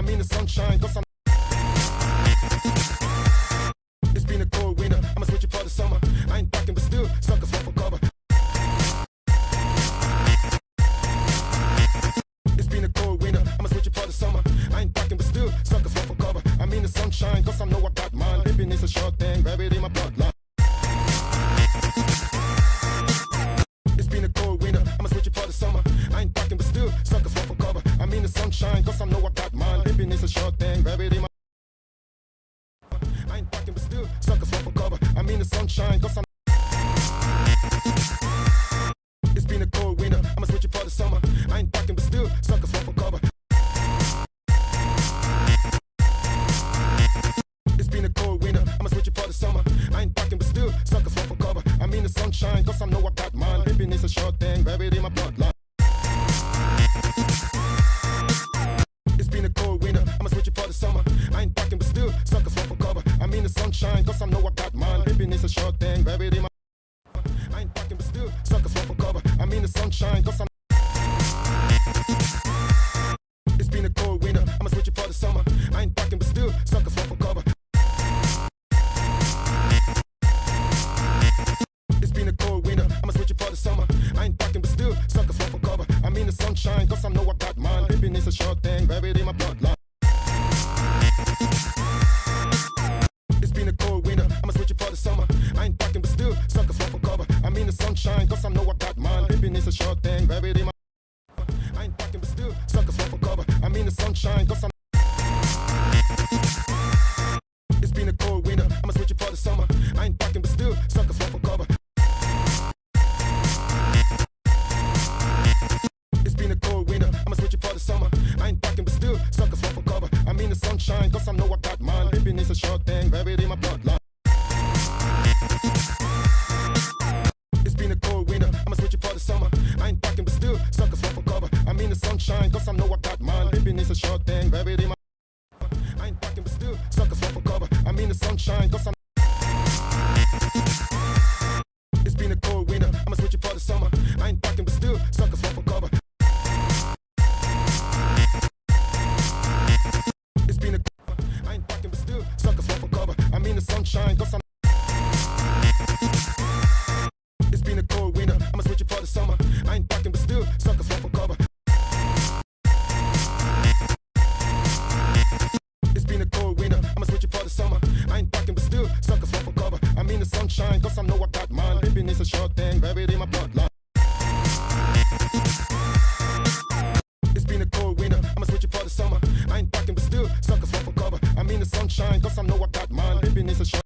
mean the sunshine, cause I'm. It's been a cold winter, I'ma switch it for the summer. I ain't talking, but still, suckers want for cover. It's been a cold winter, I'ma switch it for the summer. I ain't talking, but still, suckers want for cover. I mean the sunshine, cause I know I got mine. Living is a short thing, buried in my bloodline. It's been a cold winter, I'ma switch it for the summer. I ain't talking, but still, suckers want for cover. I mean the sunshine, cause I know I got mine. Living is a short thing, buried in my. I ain't talking, but still, suckers want for cover. I mean the sunshine, cause I'm. It's been a cold winter, I'ma switch it for the summer. I ain't talking, but still, suckers want for cover. It's been a cold winter, I'ma switch it for the summer. I ain't talking, but still, suckers want for cover. I mean the sunshine, cause I know I got mine. Living is a short thing, buried in my bloodline. It's been a cold winter, I'ma switch it for the summer. I ain't talking, but still, suckers want for cover. I mean the sunshine, cause I know I got mine. Living is a short thing, buried in my. I ain't talking, but still, suckers want for cover. I mean the sunshine, cause I'm. It's been a cold winter, I'ma switch it for the summer. I ain't talking, but still, suckers want for cover. It's been a cold winter, I'ma switch it for the summer. I ain't talking, but still, suckers want for cover. I mean the sunshine, cause I know I got mine. Living is a short thing, buried in my bloodline. It's been a cold winter, I'ma switch it for the summer. I ain't talking, but still, suckers want for cover. I mean the sunshine, cause I know I got mine. Living is a short thing, buried in my. I ain't talking, but still, suckers want for cover. I mean the sunshine, cause I'm. It's been a cold winter, I'ma switch it for the summer. I ain't talking, but still, suckers want for cover. It's been a cold winter, I'ma switch it for the summer. I ain't talking, but still, suckers want for cover. I mean the sunshine, cause I know I got mine. Living is a short thing, buried in my bloodline. It's been a cold winter, I'ma switch it for the summer. I ain't talking, but still, suckers want for cover. I mean the sunshine, cause I know I got mine. Living is a short thing, buried in my. I ain't talking, but still, suckers want for cover. I mean the sunshine, cause I'm. It's been a cold winter, I'ma switch it for the summer. I ain't talking, but still, suckers want for cover. It's been a. I ain't talking, but still, suckers want for cover. I mean the sunshine, cause I'm. It's been a cold winter, I'ma switch it for the summer. I ain't talking, but still, suckers want for cover. It's been a cold winter, I'ma switch it for the summer. I ain't talking, but still, suckers want for cover. I mean the sunshine, cause I know I got mine. Living is a short thing, buried in my bloodline. It's been a cold winter, I'ma switch it for the summer. I ain't talking, but still, suckers want for cover. I mean the sunshine, cause I know I got mine. Living is a short.